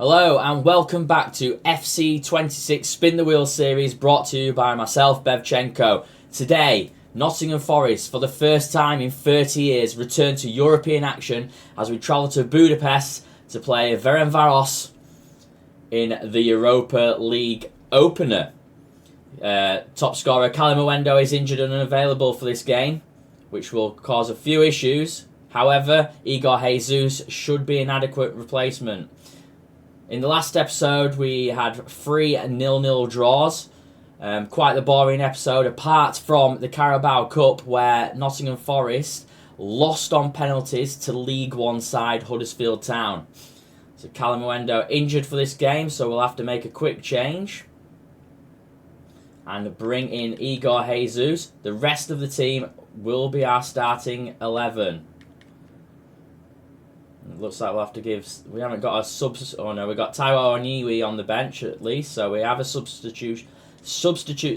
Hello and welcome back to FC26 Spin the Wheel series brought to you by myself, Bevchenko. Today, Nottingham Forest, for the first time in 30 years, return to European action as we travel to Budapest to play Ferencváros in the Europa League opener. Top scorer Callum Owendo is injured and unavailable for this game, which will cause a few issues. However, Igor Jesus should be an adequate replacement. In the last episode, we had 3 0-0 draws. Quite the boring episode, apart from the Carabao Cup, where Nottingham Forest lost on penalties to League One side Huddersfield Town. So Callum Owendo injured for this game, so we'll have to make a quick change and bring in Igor Jesus. The rest of the team will be our starting 11. It looks like we'll have to give... We haven't got a Oh no, we've got Taiwo Oniwi on the bench at least, so we have a substitute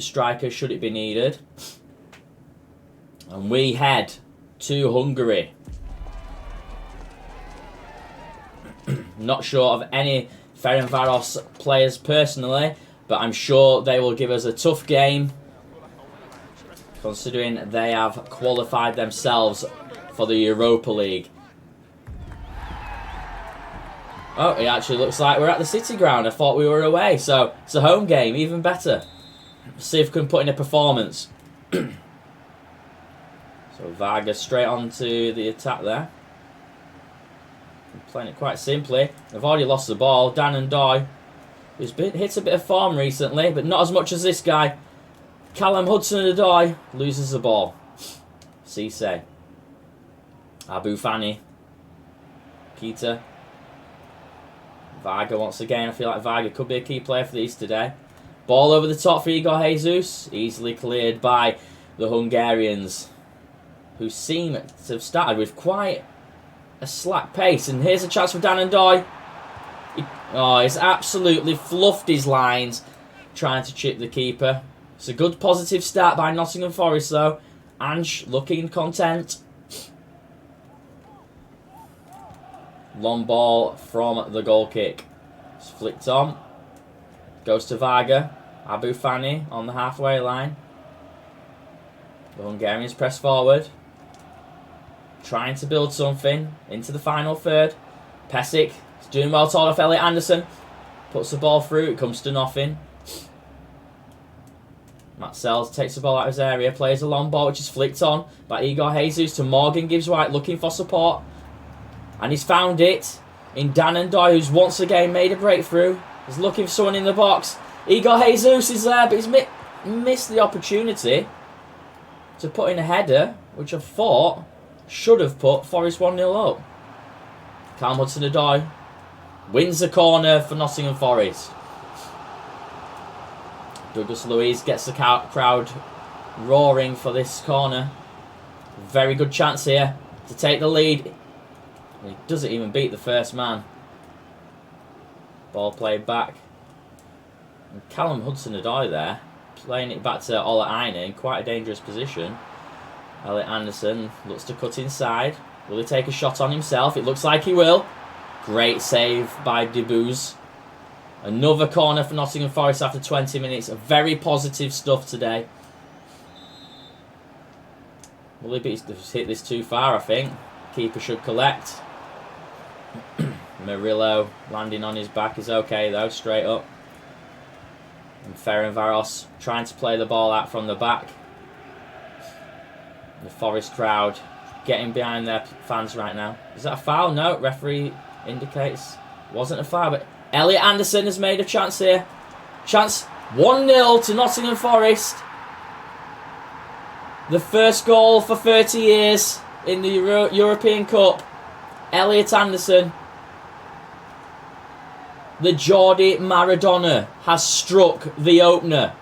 striker should it be needed. And we head to Hungary. Not sure of any Ferencváros players personally, but I'm sure they will give us a tough game, considering they have qualified themselves for the Europa League. Oh, it actually looks like we're at the City Ground. I thought we were away, so it's a home game, even better. See if we can put in a performance. So Varga straight onto the attack there. Playing it quite simply. They've already lost the ball. Dan and Doy, who's hit a bit of form recently, but not as much as this guy. Callum Hudson-Odoi loses the ball. Cisse. Abu Fani. Keita. Varga once again. I feel like Varga could be a key player for these today. Ball over the top for Igor Jesus. Easily cleared by the Hungarians, who seem to have started with quite a slack pace. And here's a chance for Dan and Doy. He's absolutely fluffed his lines trying to chip the keeper. It's a good positive start by Nottingham Forest though. Ange looking content. Long ball from the goal kick. It's flicked on. Goes to Varga. Abu Fani on the halfway line. The Hungarians press forward. Trying to build something into the final third. Pesic is doing well, told off Elliot Anderson. Puts the ball through. It comes to nothing. Matt Sells takes the ball out of his area. Plays a long ball which is flicked on by Igor Jesus to Morgan Gibbs White, looking for support. And he's found it in Dan and Doy, who's once again made a breakthrough. He's looking for someone in the box. Igor Jesus is there, but he's missed the opportunity to put in a header, which I thought should have put Forest 1-0 up. Callum Hudson-Odoi wins the corner for Nottingham Forest. Douglas Luiz gets the crowd roaring for this corner. Very good chance here to take the lead. He doesn't even beat the first man. Ball played back. And Callum Hudson-Odoi there, playing it back to Ola Aina in quite a dangerous position. Elliot Anderson looks to cut inside. Will he take a shot on himself? It looks like he will. Great save by Debuz. Another corner for Nottingham Forest after 20 minutes. Very positive stuff today. Will he hit this too far, I think. Keeper should collect. Murillo landing on his back is okay though, straight up. And Ferencváros trying to play the ball out from the back. The Forest crowd getting behind their fans right now. Is that a foul? No, referee indicates wasn't a foul, but Elliot Anderson has made a chance here. Chance 1-0 to Nottingham Forest. The first goal for 30 years in the European Cup. Elliot Anderson. The Geordie Maradona has struck the opener.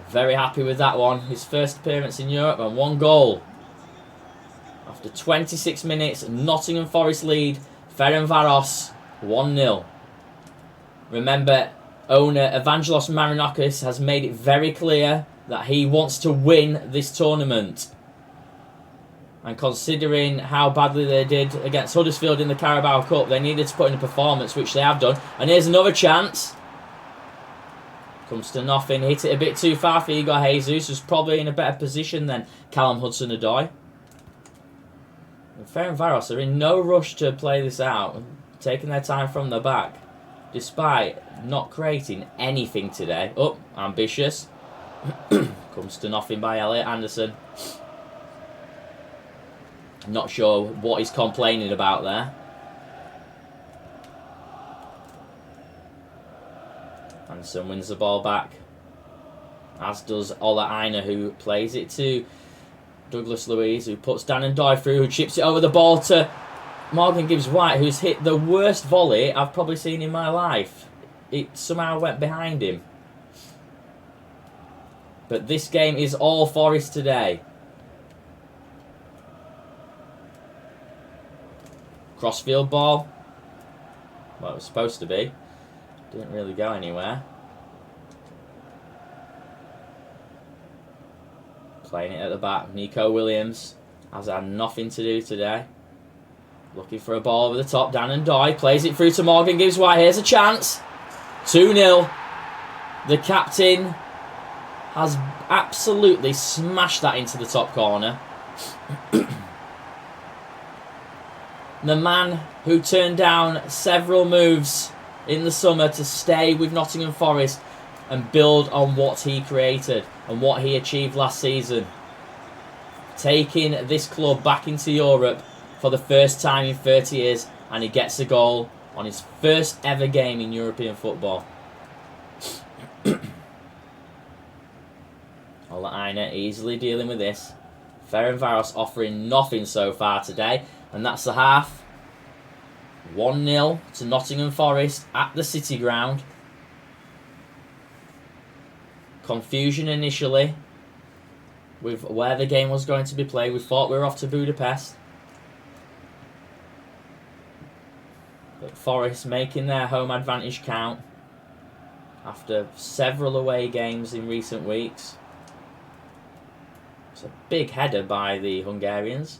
Very happy with that one. His first appearance in Europe and 1 goal. After 26 minutes, Nottingham Forest lead. Ferencváros 1-0. Remember, owner Evangelos Marinakis has made it very clear that he wants to win this tournament. And considering how badly they did against Huddersfield in the Carabao Cup, they needed to put in a performance, which they have done. And here's another chance. Comes to nothing. Hit it a bit too far for Igor Jesus, who's probably in a better position than Callum Hudson-Odoi. Ferencváros are in no rush to play this out, taking their time from the back, despite not creating anything today. Oh, ambitious. Comes to nothing by Elliot Anderson. Not sure what he's complaining about there. Anderson wins the ball back, as does Ola Aina, who plays it to Douglas Luiz, who puts Dan and Doy through, who chips it over the ball to Morgan Gibbs-White, who's hit the worst volley I've probably seen in my life. It somehow went behind him. But this game is all Forest today. Crossfield ball. Well, it was supposed to be. Didn't really go anywhere. Playing it at the back. Nico Williams has had nothing to do today. Looking for a ball over the top. Dan and Doy plays it through to Morgan Gibbs-White. Here's a chance. 2-0. The captain has absolutely smashed that into the top corner. The man who turned down several moves in the summer to stay with Nottingham Forest and build on what he created and what he achieved last season. Taking this club back into Europe for the first time in 30 years, and he gets a goal on his first ever game in European football. Ola Aina easily dealing with this. Ferencváros offering nothing so far today, and that's the half. 1-0 to Nottingham Forest at the City Ground. Confusion initially with where the game was going to be played. We thought we were off to Budapest. But Forest making their home advantage count after several away games in recent weeks. It's a big header by the Hungarians.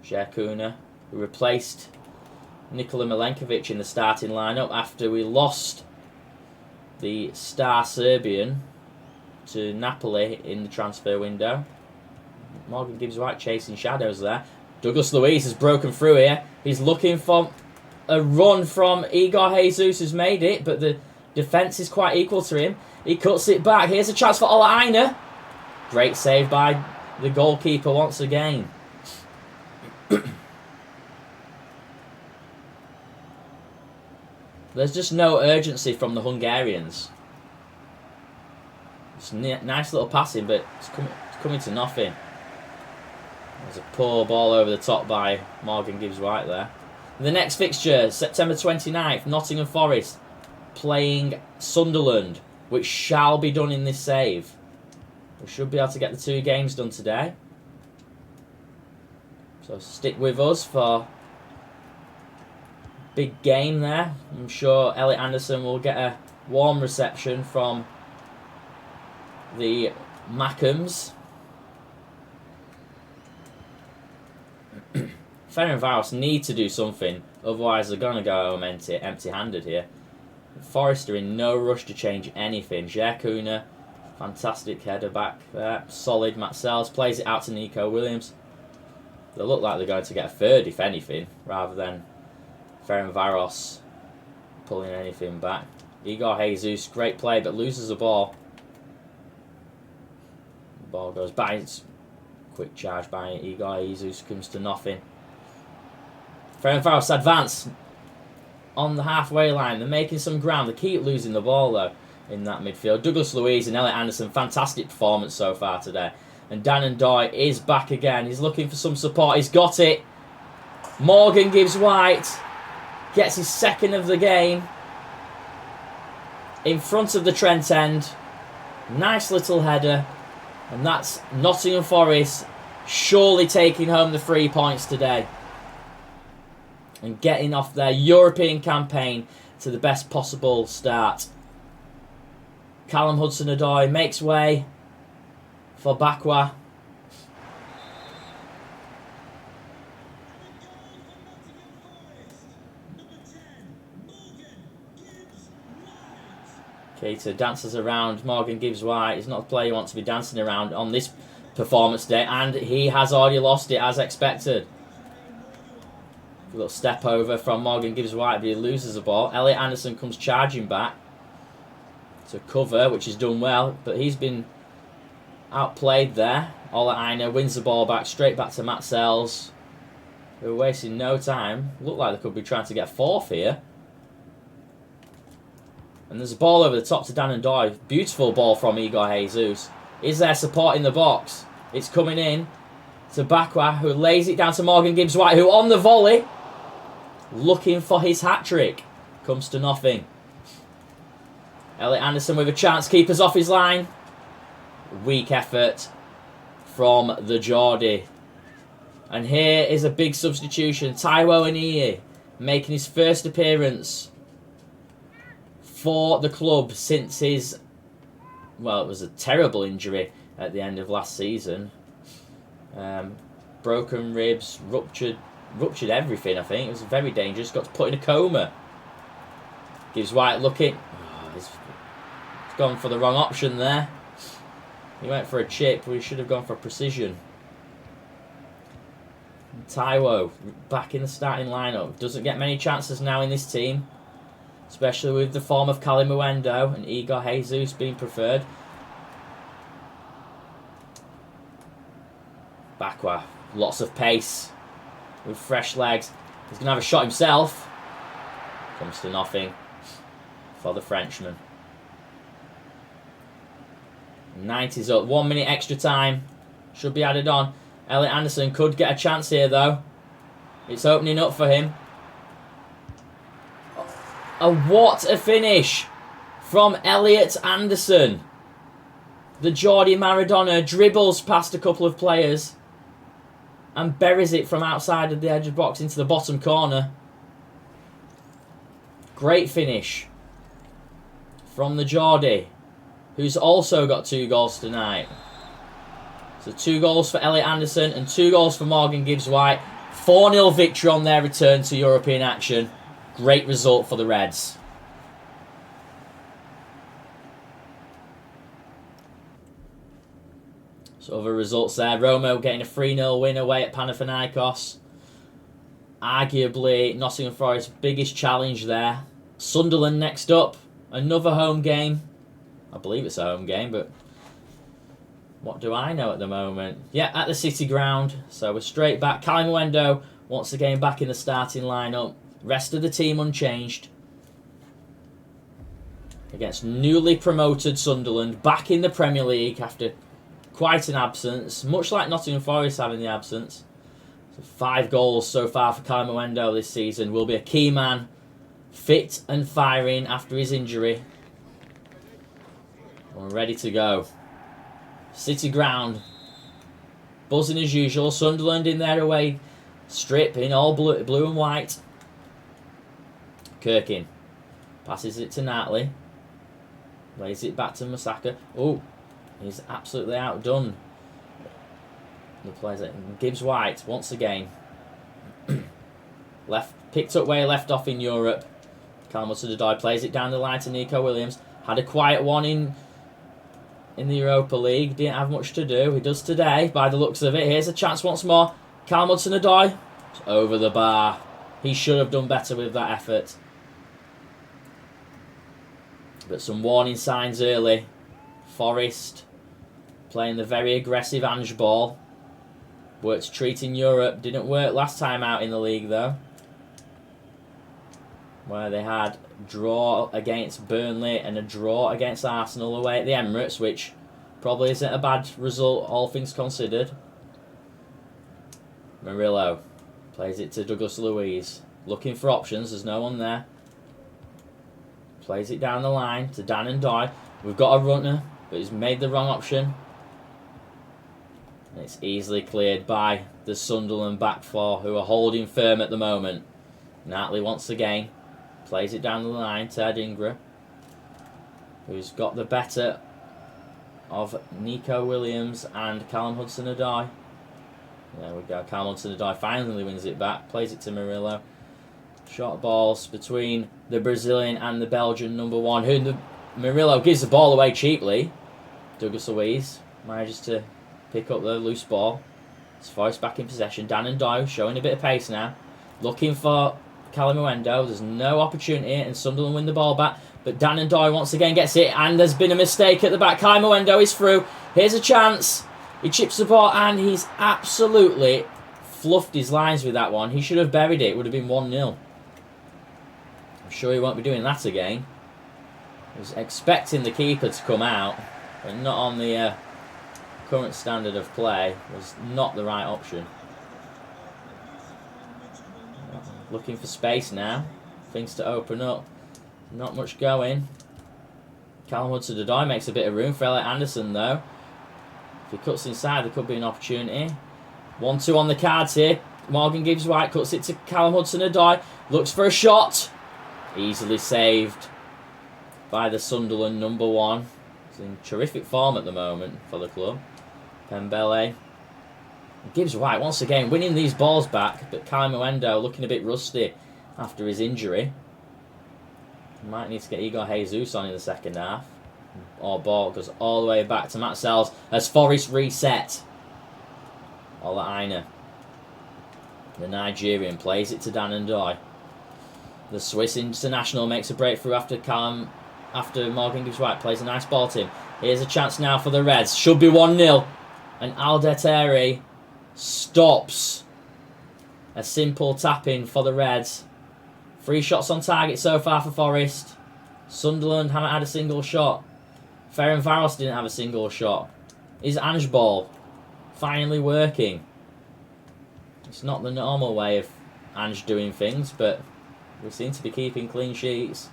Žerkuna, who replaced Nikola Milenkovic in the starting lineup after we lost the star Serbian to Napoli in the transfer window. Morgan Gibbs-White chasing shadows there. Douglas Luiz has broken through here. He's looking for a run from Igor Jesus, who's made it, but the defence is quite equal to him. He cuts it back. Here's a chance for Ola Aina. Great save by the goalkeeper once again. There's just no urgency from the Hungarians. It's nice little passing, but it's coming to nothing. There's a poor ball over the top by Morgan Gibbs-White there. The next fixture, September 29th, Nottingham Forest playing Sunderland, which shall be done in this save. We should be able to get the 2 games done today. So stick with us for big game there. I'm sure Elliot Anderson will get a warm reception from the Mackhams. Ferencváros need to do something, otherwise they're going to go home empty-handed here. Forest are in no rush to change anything. Žerkuna, fantastic header back there. Solid. Matt Sells plays it out to Nico Williams. They look like they're going to get a third, if anything, rather than Ferencváros pulling anything back. Igor Jesus, great play, but loses the ball. The ball goes back. It's quick charge by Igor Jesus, comes to nothing. Ferencváros advance on the halfway line. They're making some ground. They keep losing the ball, though, in that midfield. Douglas Luiz and Elliot Anderson, fantastic performance so far today. And Dan and Doy is back again. He's looking for some support. He's got it. Morgan Gibbs-White gets his second of the game in front of the Trent end. Nice little header. And that's Nottingham Forest surely taking home the 3 points today and getting off their European campaign to the best possible start. Callum Hudson-Odoi makes way for Bakwa. Keita dances around Morgan Gibbs-White. He's not the player you want to be dancing around on this performance day, and he has already lost it as expected. A little step over from Morgan Gibbs-White, but he loses the ball. Elliot Anderson comes charging back to cover, which is done well, but he's been outplayed there. Ola Aina wins the ball back, straight back to Matt Sells, who are wasting no time. Look like they could be trying to get fourth here. And there's a ball over the top to Dan Ndoye. Beautiful ball from Igor Jesus. Is there support in the box? It's coming in to Bakwa, who lays it down to Morgan Gibbs-White, who on the volley, looking for his hat-trick. Comes to nothing. Elliot Anderson with a chance. Keeper's off his line. Weak effort from the Geordie. And here is a big substitution. Taiwo Aniyi making his first appearance for the club since his, well, it was a terrible injury at the end of last season. Broken ribs, ruptured everything, I think. It was very dangerous. Got to put in a coma. Gibbs-White looking. Oh, he's gone for the wrong option there. He went for a chip, but he should have gone for precision. Taiwo back in the starting lineup. Doesn't get many chances now in this team, especially with the form of Kali Muendo and Igor Jesus being preferred. Bakwa, lots of pace with fresh legs. He's going to have a shot himself. Comes to nothing for the Frenchman. 90's up. 1 minute extra time should be added on. Elliot Anderson could get a chance here though. It's opening up for him. What a finish from Elliot Anderson. The Geordie Maradona dribbles past a couple of players and buries it from outside of the edge of the box into the bottom corner. Great finish from the Geordie, who's also got 2 goals tonight. So 2 goals for Elliot Anderson and 2 goals for Morgan Gibbs-White. 4-0 victory on their return to European action. Great result for the Reds. So other results there. Roma getting a 3-0 win away at Panathinaikos. Arguably Nottingham Forest's biggest challenge there. Sunderland next up. Another home game. I believe it's a home game, but what do I know at the moment? Yeah, at the City Ground. So we're straight back. Kali Muendo once again back in the starting lineup. Rest of the team unchanged. Against newly promoted Sunderland. Back in the Premier League after quite an absence. Much like Nottingham Forest having the absence. So 5 goals so far for Kali Muendo this season. Will be a key man. Fit and firing after his injury. We're ready to go. City Ground. Buzzing as usual. Sunderland in their away strip in all blue and white. Kirkin passes it to Natley. Lays it back to Masaka. Oh, he's absolutely outdone the players. Gibbs-White once again. Picked up where he left off in Europe. Callum Hudson-Odoi plays it down the line to Nico Williams. Had a quiet one in the Europa League. Didn't have much to do. He does today, by the looks of it. Here's a chance once more. Callum Hudson-Odoi. Over the bar. He should have done better with that effort. But some warning signs early. Forest playing the very aggressive Ange ball. Worked treat in Europe. Didn't work last time out in the league though, where they had draw against Burnley and a draw against Arsenal away at the Emirates, which probably isn't a bad result, all things considered. Murillo plays it to Douglas Luiz. Looking for options, there's no one there. Plays it down the line to Dan Ndoye. We've got a runner, but he's made the wrong option. And it's easily cleared by the Sunderland back four, who are holding firm at the moment. Natley once again plays it down the line to Adingra, who's got the better of Nico Williams and Callum Hudson-Odoi. There we go. Callum Hudson-Odoi finally wins it back. Plays it to Murillo. Short balls between the Brazilian and the Belgian number one, who Murillo gives the ball away cheaply. Douglas Luiz manages to pick up the loose ball. It's Forest back in possession. Dan and Doyle showing a bit of pace now. Looking for Calimuendo. There's no opportunity, and Sunderland win the ball back. But Dan and Doyle once again gets it, and there's been a mistake at the back. Calimuendo is through. Here's a chance. He chips the ball, and he's absolutely fluffed his lines with that one. He should have buried it. It would have been 1-0. I'm sure he won't be doing that again. I was expecting the keeper to come out, but not on the current standard of play. Was not the right option. Looking for space now. Things to open up. Not much going. Callum Hudson-Odoi makes a bit of room for Elliot Anderson though. If he cuts inside, there could be an opportunity. 1-2 on the cards here. Morgan Gibbs-White cuts it to Callum Hudson-Odoi. Looks for a shot. Easily saved by the Sunderland number 1. He's in terrific form at the moment for the club. Pembele. Gibbs-White once again winning these balls back, but Calimuendo looking a bit rusty after his injury. Might need to get Igor Jesus on in the second half. Or ball goes all the way back to Matt Sells as Forest reset. Ola Aina, the Nigerian, plays it to Dan Ndoye. The Swiss international makes a breakthrough after Morgan Gibbs-White plays a nice ball to him. Here's a chance now for the Reds. Should be 1-0. And Alderete stops a simple tap-in for the Reds. 3 shots on target so far for Forest. Sunderland haven't had a single shot. Ferencváros didn't have a single shot. Is Ange ball finally working? It's not the normal way of Ange doing things, but we seem to be keeping clean sheets.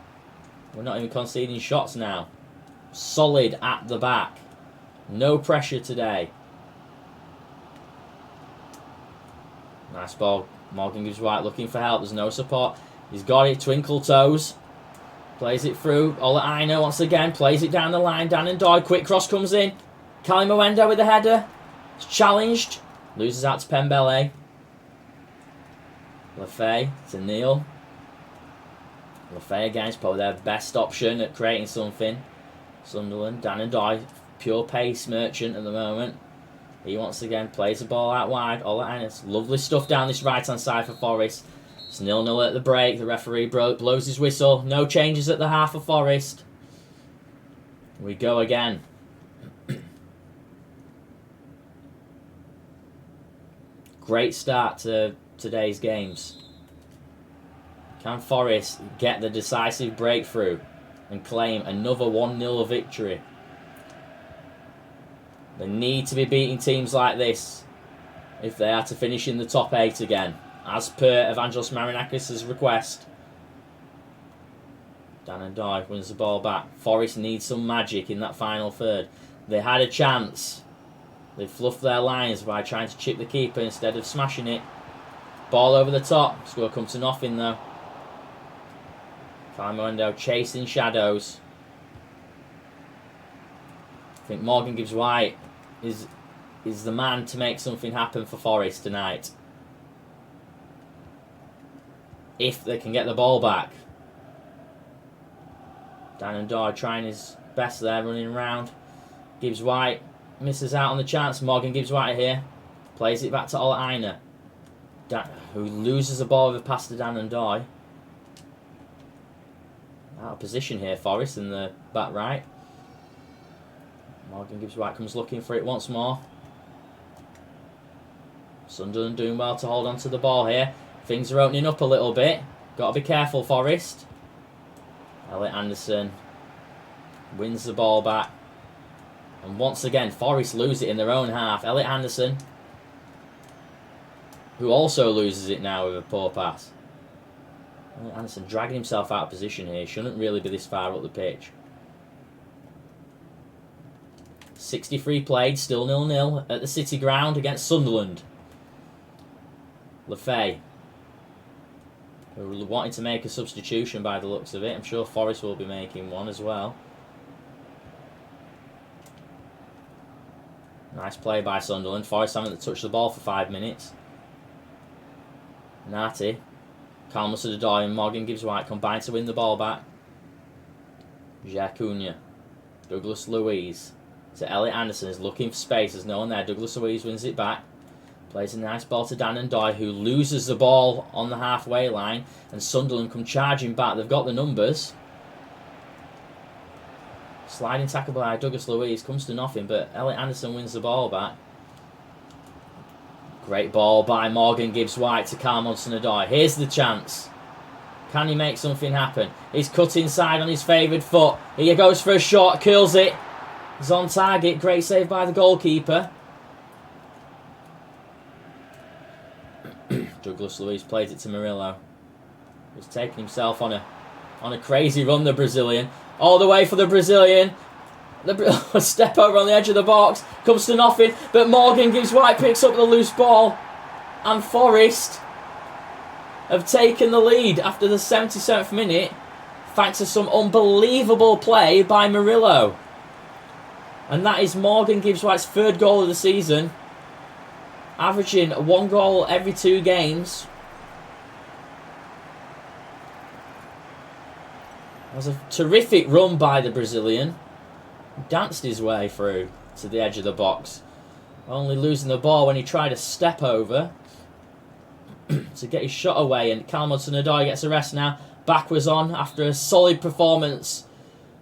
We're not even conceding shots now. Solid at the back. No pressure today. Nice ball. Morgan Gibbs-White looking for help. There's no support. He's got it. Twinkle toes. Plays it through. Ola Aina once again. Plays it down the line. Dan Ndoye. Quick cross comes in. Calimuendo with the header. It's challenged. Loses out to Pembele. Lefay to Neil. Lefay again is probably their best option at creating something. Sunderland. Dan Ndoye. Pure pace merchant at the moment. He once again plays the ball out wide. Ola Aina. Lovely stuff down this right hand side for Forest. It's 0-0 at the break. The referee blows his whistle. No changes at the half for Forest. We go again. Great start to today's games. Can Forest get the decisive breakthrough and claim another 1-0 victory? They need to be beating teams like this if they are to finish in the top 8 again, as per Evangelos Marinakis' request. Dan Ndoye wins the ball back. Forest needs some magic in that final third. They had a chance. They fluffed their lines by trying to chip the keeper instead of smashing it. Ball over the top. Score come to nothing though. Calimuendo chasing shadows. I think Morgan Gibbs-White is the man to make something happen for Forest tonight. If they can get the ball back. Dan Ndoye trying his best there, running around. Gibbs-White misses out on the chance. Morgan Gibbs-White here. Plays it back to Ola Aina, who loses the ball with a pass to Dan Ndoye. Out of position here, Forest in the back right. Morgan Gibbs-White comes looking for it once more. Sunderland doing well to hold on to the ball here. Things are opening up a little bit. Got to be careful, Forest. Elliot Anderson wins the ball back. And once again, Forest lose it in their own half. Elliot Anderson, who also loses it now with a poor pass. Elliot Anderson dragging himself out of position here. Shouldn't really be this far up the pitch. 63 played, still 0-0 at the City Ground against Sunderland. Lefay, who wanted to make a substitution by the looks of it. I'm sure Forest will be making one as well. Nice play by Sunderland. Forest haven't touched the ball for 5 minutes. Nati, Callum Hudson-Odoi and Morgan Gibbs-White combine to win the ball back. Jacuna. Douglas Luiz. So Elliot Anderson is looking for space. There's no one there. Douglas Luiz wins it back. Plays a nice ball to Dan and Doy, who loses the ball on the halfway line. And Sunderland come charging back. They've got the numbers. Sliding tackle by Douglas Luiz. Comes to nothing, but Elliot Anderson wins the ball back. Great ball by Morgan Gibbs-White to Carl Hudson-Odoi. Here's the chance. Can he make something happen? He's cut inside on his favoured foot. He goes for a shot, curls it. He's on target. Great save by the goalkeeper. Douglas Luiz plays it to Murillo. He's taking himself on a crazy run, the Brazilian. All the way for the Brazilian. The step over on the edge of the box. Comes to nothing. But Morgan Gibbs-White picks up the loose ball. And Forest have taken the lead after the 77th minute. Thanks to some unbelievable play by Murillo. And that is Morgan Gibbs-White's third goal of the season. Averaging 1 goal every 2 games. It was a terrific run by the Brazilian. Danced his way through to the edge of the box. Only losing the ball when he tried to step over to get his shot away. And Carl Hudson-Odoi gets a rest now. Backwards on after a solid performance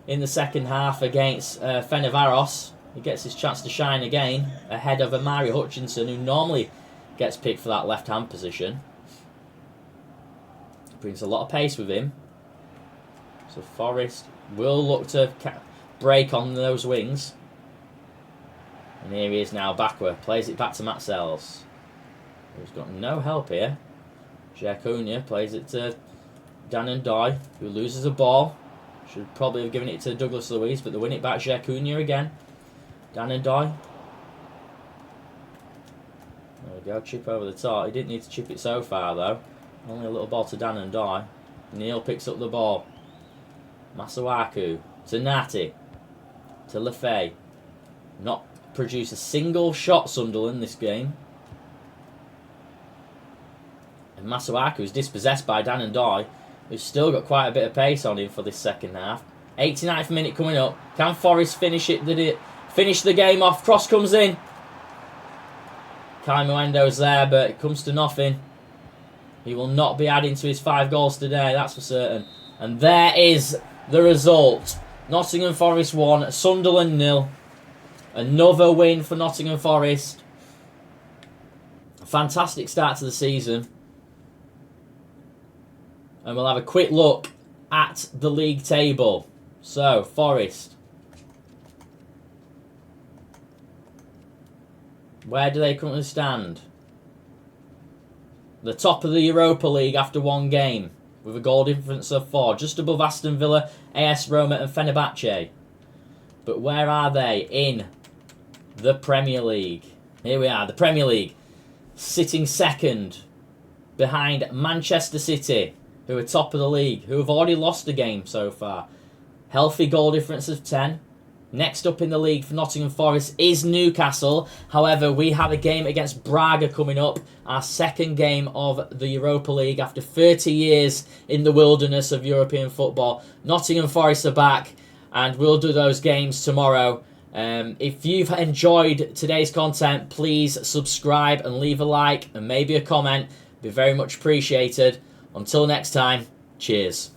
in the second half against Fenerbahce. He gets his chance to shine again ahead of Amari Hutchinson, who normally gets picked for that left-hand position. Brings a lot of pace with him. So Forest will look to break on those wings. And here he is now backward. Plays it back to Matt Sells, who's got no help here. Jacuna plays it to Dan and Doy, who loses the ball. Should probably have given it to Douglas Luiz, but they win it back. Jacuna again. Dan and Doy. There we go, chip over the top. He didn't need to chip it so far though. Only a little ball to Dan and Doy. Neil picks up the ball. Masuaku to Nati. To Lefay. Not produced a single shot, Sunderland, this game. And Masuaku is dispossessed by Dan and Doy, who's still got quite a bit of pace on him for this second half. 89th minute coming up. Can Forest finish it? Did it finish the game off? Cross comes in. Kai Muendo's there, but it comes to nothing. He will not be adding to his 5 goals today, that's for certain. And there is the result. Nottingham Forest 1, Sunderland 0. Another win for Nottingham Forest. A fantastic start to the season. And we'll have a quick look at the league table. So, Forest. Where do they currently stand? The top of the Europa League after 1 game, with a goal difference of 4. Just above Aston Villa, AS Roma and Fenerbahce. But where are they in the Premier League? Here we are, the Premier League. Sitting second behind Manchester City, who are top of the league, who have already lost a game so far. Healthy goal difference of 10. Next up in the league for Nottingham Forest is Newcastle. However, we have a game against Braga coming up. Our second game of the Europa League after 30 years in the wilderness of European football. Nottingham Forest are back, and we'll do those games tomorrow. If you've enjoyed today's content, please subscribe and leave a like and maybe a comment. Be very much appreciated. Until next time, cheers.